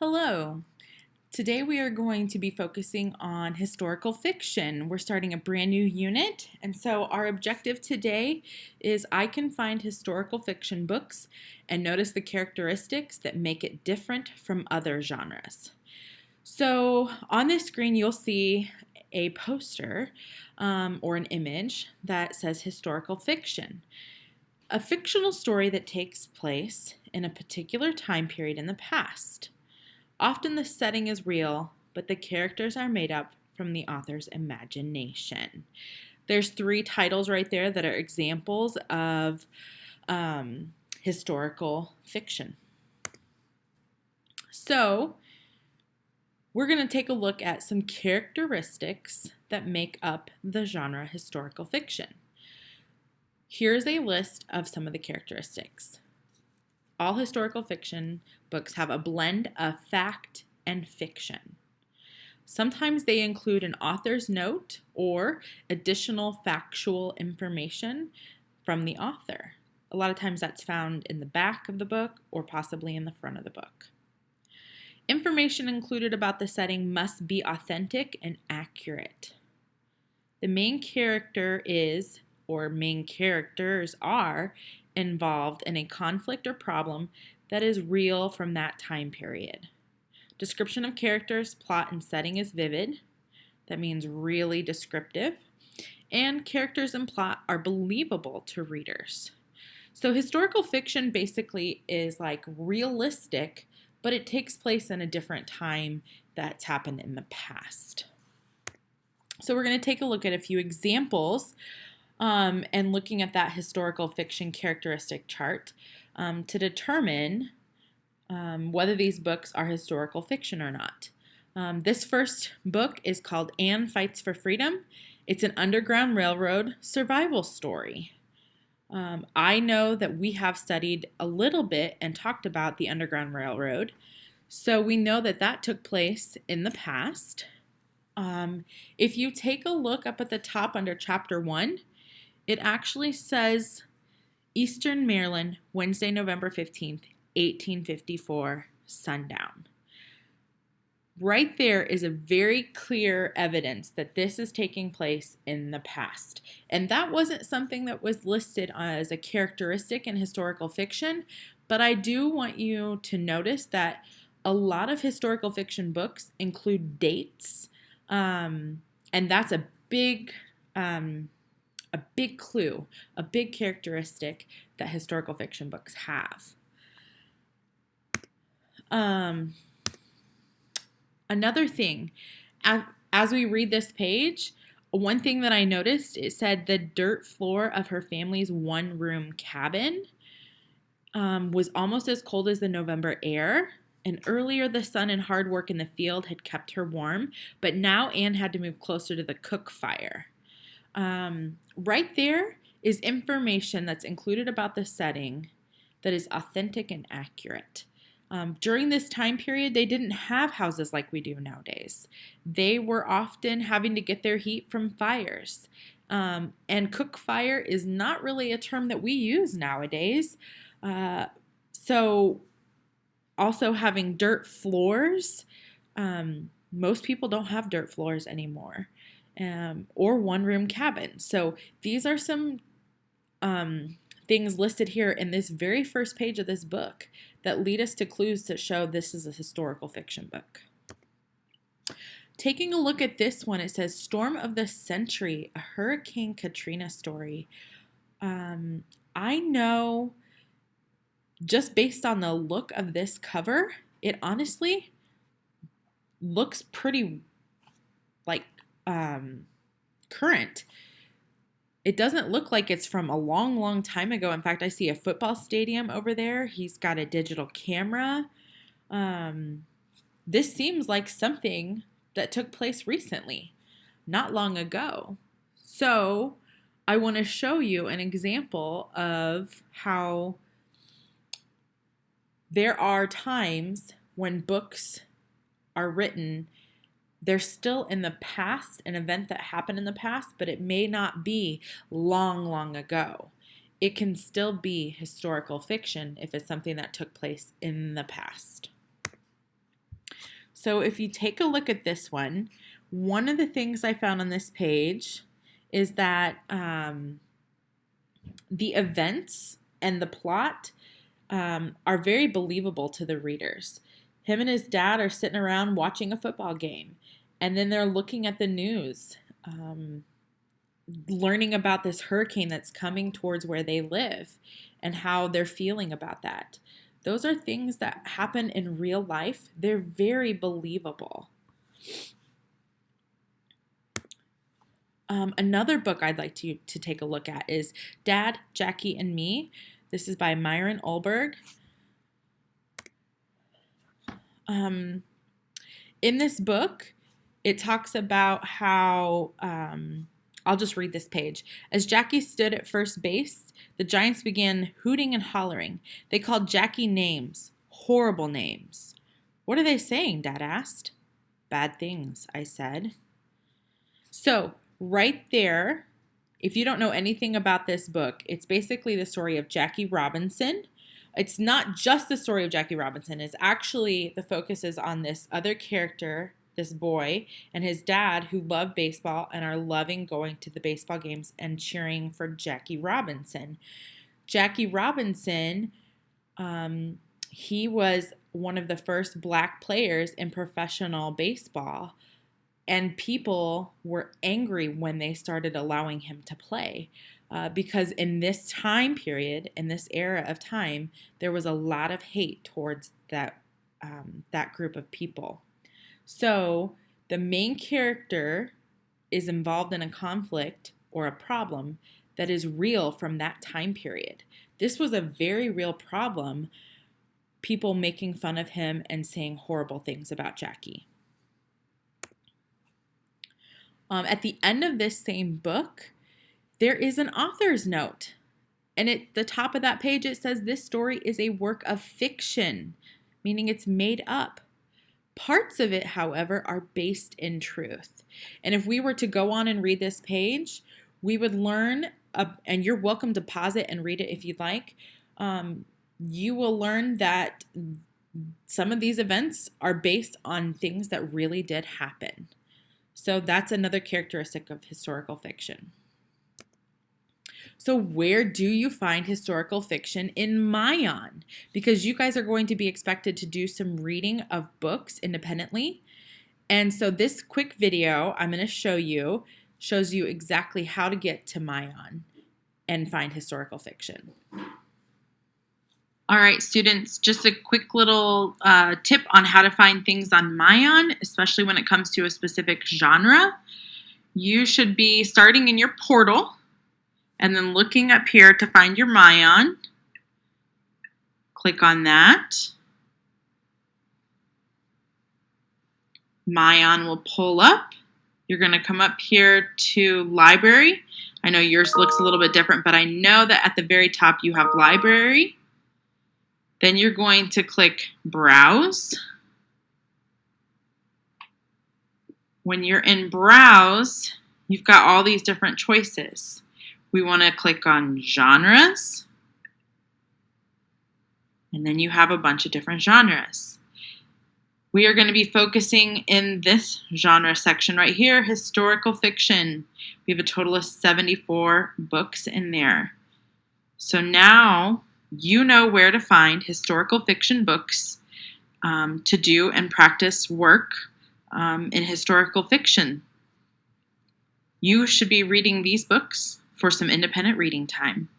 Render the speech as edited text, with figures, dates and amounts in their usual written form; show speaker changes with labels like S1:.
S1: Hello. Today we are going to be focusing on historical fiction. We're starting a brand new unit, and so our objective today is I can find historical fiction books and notice the characteristics that make it different from other genres. So on this screen you'll see a poster or an image that says historical fiction. A fictional story that takes place in a particular time period in the past. Often the setting is real, but the characters are made up from the author's imagination. There's three titles right there that are examples of historical fiction. So we're going to take a look at some characteristics that make up the genre historical fiction. Here's a list of some of the characteristics. All historical fiction books have a blend of fact and fiction. Sometimes they include an author's note or additional factual information from the author. A lot of times that's found in the back of the book or possibly in the front of the book. Information included about the setting must be authentic and accurate. The main character is, or main characters are, involved in a conflict or problem that is real from that time period. Description of characters, plot, and setting is vivid. That means really descriptive. And characters and plot are believable to readers. So historical fiction basically is like realistic, but it takes place in a different time that's happened in the past. So we're going to take a look at a few examples and looking at that historical fiction characteristic chart to determine whether these books are historical fiction or not. This first book is called Anne Fights for Freedom. It's an Underground Railroad survival story. I know that we have studied a little bit and talked about the Underground Railroad, so we know that that took place in the past. If you take a look up at the top under Chapter 1, it actually says Eastern Maryland, Wednesday, November 15th, 1854, sundown. Right there is a very clear evidence that this is taking place in the past. And that wasn't something that was listed as a characteristic in historical fiction, but I do want you to notice that a lot of historical fiction books include dates, and that's a big clue, a big characteristic that historical fiction books have. Another thing, as we read this page, one thing that I noticed, it said the dirt floor of her family's one-room cabin was almost as cold as the November air. And earlier, the sun and hard work in the field had kept her warm, but now Anne had to move closer to the cook fire. Right there is information that's included about the setting that is authentic and accurate. During this time period, they didn't have houses like we do nowadays. They were often having to get their heat from fires. And cook fire is not really a term that we use nowadays. So also having dirt floors, most people don't have dirt floors anymore. Or one-room cabins. So these are some things listed here in this very first page of this book that lead us to clues to show this is a historical fiction book. Taking a look at this one, it says Storm of the Century, a Hurricane Katrina story. I know just based on the look of this cover, it honestly looks pretty like current. It doesn't look like it's from a long, long time ago. In fact, I see a football stadium over there. He's got a digital camera. This seems like something that took place recently, not long ago. So I want to show you an example of how there are times when books are written, they're still in the past, an event that happened in the past, but it may not be long, long ago. It can still be historical fiction if it's something that took place in the past. So if you take a look at this one of the things I found on this page is that the events and the plot are very believable to the readers. Him and his dad are sitting around watching a football game, and then they're looking at the news, learning about this hurricane that's coming towards where they live and how they're feeling about that. Those are things that happen in real life. They're very believable. Another book I'd like to take a look at is Dad, Jackie, and Me. This is by Myron Olberg. In this book, it talks about how, I'll just read this page. As Jackie stood at first base, the Giants began hooting and hollering. They called Jackie names, horrible names. What are they saying? Dad asked. Bad things, I said. So, right there, if you don't know anything about this book, it's basically the story of Jackie Robinson. It's not just the story of Jackie Robinson. It's actually, the focus is on this other character, this boy, and his dad who love baseball and are loving going to the baseball games and cheering for Jackie Robinson. Jackie Robinson, he was one of the first black players in professional baseball. And people were angry when they started allowing him to play because in this time period, in this era of time, there was a lot of hate towards that group of people. So the main character is involved in a conflict or a problem that is real from that time period. This was a very real problem, people making fun of him and saying horrible things about Jackie. At the end of this same book, there is an author's note. And at the top of that page, it says this story is a work of fiction, meaning it's made up. Parts of it, however, are based in truth. And if we were to go on and read this page, we would learn, and you're welcome to pause it and read it if you'd like, you will learn that some of these events are based on things that really did happen. So that's another characteristic of historical fiction. So where do you find historical fiction in Mayan? Because you guys are going to be expected to do some reading of books independently. And so this quick video I'm going to shows you exactly how to get to Mayan and find historical fiction. All right, students, just a quick little tip on how to find things on Mayan, especially when it comes to a specific genre. You should be starting in your portal and then looking up here to find your Mayan. Click on that. Mayan will pull up. You're going to come up here to library. I know yours looks a little bit different, but I know that at the very top you have library. Then you're going to click Browse. When you're in Browse, you've got all these different choices. We want to click on Genres. And then you have a bunch of different genres. We are going to be focusing in this genre section right here, historical fiction. We have a total of 74 books in there. So now you know where to find historical fiction books to do and practice work in historical fiction. You should be reading these books for some independent reading time.